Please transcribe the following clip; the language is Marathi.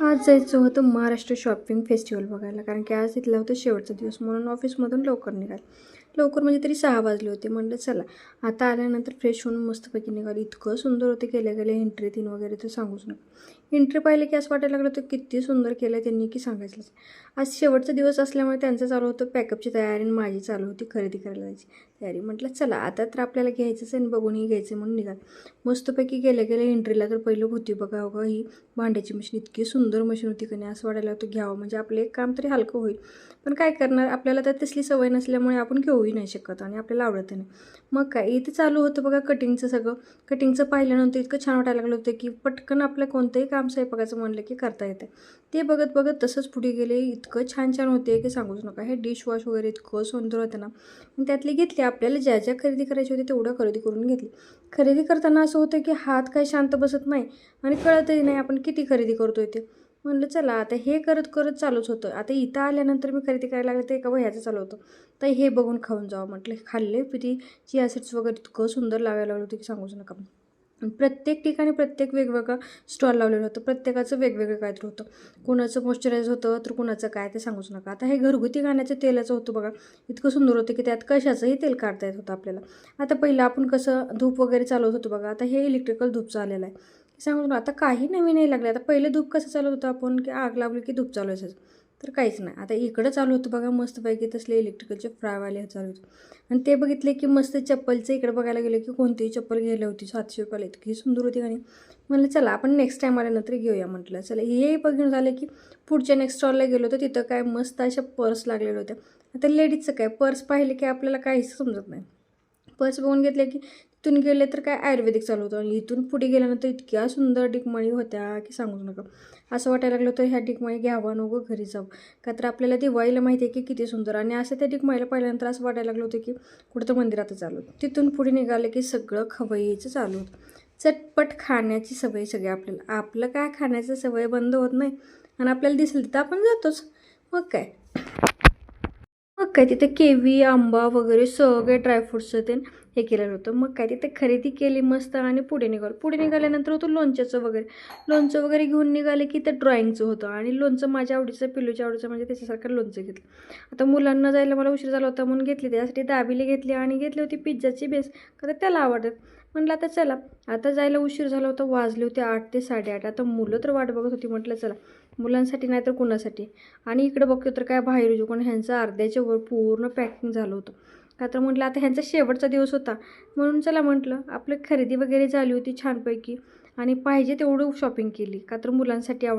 आज जायचं होतं महाराष्ट्र शॉपिंग फेस्टिवल बघायला, कारण की आज तिथला होता शेवटचा दिवस म्हणून ऑफिसमधून लवकर निघाल. लवकर म्हणजे तरी 6 वाजले होते. म्हटलं चला आता आल्यानंतर फ्रेश होऊन मस्तपैकी निघाली. इतकं सुंदर होते गेल्या गेल्या एंट्री 3 वगैरे तर सांगूच नका. एंट्री पाहिले की असं वाटायला लागलं होतं किती सुंदर केलं आहे त्यांनी की सांगायचंच. आज शेवटचा दिवस असल्यामुळे त्यांचं चालू होतं पॅकअपची तयारी आणि माझी चालू होती खरेदी करायला जायची तयारी. म्हटलं चला आता तर आपल्याला घ्यायचंच आहे आणि बघूनही घ्यायचं म्हणून निघाल. मस्तपैकी गेल्या गेल्या एंट्रीला तर पहिलं होती बघा बघा ही भांड्याची मशीन. इतकी सुंदर मशीन होती की नाही असं वाटायला होतं घ्यावं म्हणजे आपलं एक काम तरी हलकं होईल. पण काय करणार आपल्याला तर तसली सवय नसल्यामुळे आपण घेऊही नाही शकत आणि आपल्याला आवडत नाही. मग काय इथे चालू होतं बघा कटिंगचं सगळं. कटिंगचं पाहिल्यानंतर इतकं छान वाटायला लागलं होतं की पटकन आपलं कोणतंही काम स्वयंपाकाचं म्हणलं की करता येतं. ते बघत बघत तसंच पुढे गेले. इतकं छान छान होते की सांगूच नका. हे डिशवॉश वगैरे इतकं सुंदर होतं ना. आणि त्यातली घेतली आपल्याला ज्या ज्या खरेदी करायची होती तेवढं खरेदी करून घेतली. खरेदी करताना असं होतं की हात काही शांत बसत नाही आणि कळतही नाही आपण किती खरेदी करतोय ते. म्हणलं चला आता हे करत करत चालूच होतं. आता इथं आल्यानंतर मी खरेदी करायला लागले तर एका वह्याचं चालू होतं. तर हे बघून खाऊन जावं म्हटलं. खाल्ले किती चिया सीड्स वगैरे इतकं सुंदर लावायला लागलं होतं की सांगूच नका. प्रत्येक ठिकाणी प्रत्येक वेगवेगळा स्टॉल लावलेलं होतं. प्रत्येकाचं वेगवेगळं काहीतरी होतं. कुणाचं मॉइश्चरायझर होतं तर कुणाचं काय ते सांगूच नका. आता हे घरगुती घाण्याचं तेलाचं होतं बघा. इतकं सुंदर होतं की त्यात कशाचंही तेल काढता येत होतं आपल्याला. आता पहिलं आपण कसं धूप वगैरे चालवत होतो बघा. आता हे इलेक्ट्रिकल धूपचं आलेलं आहे. सांगू ना आता काही नवीन नाही लागलं. आता पहिले धूप कसं चालवत होतं आपण की आग लागली की धूप चालवायचं. तर काहीच नाही. आता इकडं चालू होतं बघा मस्तपैकी तसले इलेक्ट्रिकलचे फ्रायवाले चालू होते. आणि ते बघितले की मस्त चप्पलचं इकडे बघायला गेले की कोणतीही चप्पल घ्यायला होती 700 रुपयाला. इतकी सुंदर होती आणि म्हणलं चला आपण नेक्स्ट टाईम आल्यानंतर घेऊया म्हटलं. चला हे बघून झालं की पुढच्या नेक्स्ट स्टॉलला गेलो तर तिथं काय मस्त अशा पर्स लागलेल्या होत्या. आता लेडीजचं काय पर्स पाहिले की आपल्याला काहीच समजत नाही. पर्स बघून घेतले की तिथून गेले तर काय आयुर्वेदिक चालू होतं आणि इथून पुढे गेल्यानंतर इतक्या सुंदर डिकमणी होत्या की सांगूच नका. असं वाटायला लागलं होतं ह्या डिकमणी घ्यावं नको घरी जावं. का तर आपल्याला दिवाळीला माहिती आहे की किती सुंदर आणि असं त्या डिकमणीला पाहिल्यानंतर असं वाटायला लागलं होतं की कुठं तर मंदिरातच चालू होतं. तिथून पुढे निघाले की सगळं खवयीचं चालू होतं. चटपट खाण्याची सवय सगळी आपल्याला. आपलं काय खाण्याची सवय बंद होत नाही आणि आपल्याला दिसलं तर आपण जातोच. मग काय. मग काय तिथे केवी, आंबा वगैरे सगळे ड्रायफ्रूट्सचं ते हे केलेलं होतं. मग काय तिथे खरेदी केली मस्त आणि पुढे निघालो. पुढे निघाल्यानंतर होतं लोणच्याचं वगैरे. लोणचं वगैरे घेऊन निघाले की ते ड्रॉइंगचं होतं आणि लोणचं माझ्या आवडीचं, पिल्लूच्या आवडीचं म्हणजे त्याच्यासारखं लोणचं घेतलं. आता मुलांना जायला मला उशीर झाला होता म्हणून घेतली. त्यासाठी दाबेली घेतली आणि घेतली होती पिझ्झाची बेस. का तर त्याला आवडतात. म्हटलं आता चला. आता जायला उशीर झाला होता. वाजले होते 8 ते 8:30. आता मुलं तर वाट बघत होती. म्हटलं चला मुलांसाठी नाही तर कुणासाठी. आणि इकडे बघतो तर काय बाहेर जुकून ह्यांचं अर्ध्याच्या वर पूर्ण पॅकिंग झालं होतं. का तर म्हटलं आता ह्यांचा शेवटचा दिवस होता म्हणून चला म्हटलं आपलं खरेदी वगैरे झाली होती छानपैकी आणि पाहिजे तेवढं शॉपिंग केली का तर मुलांसाठी आवड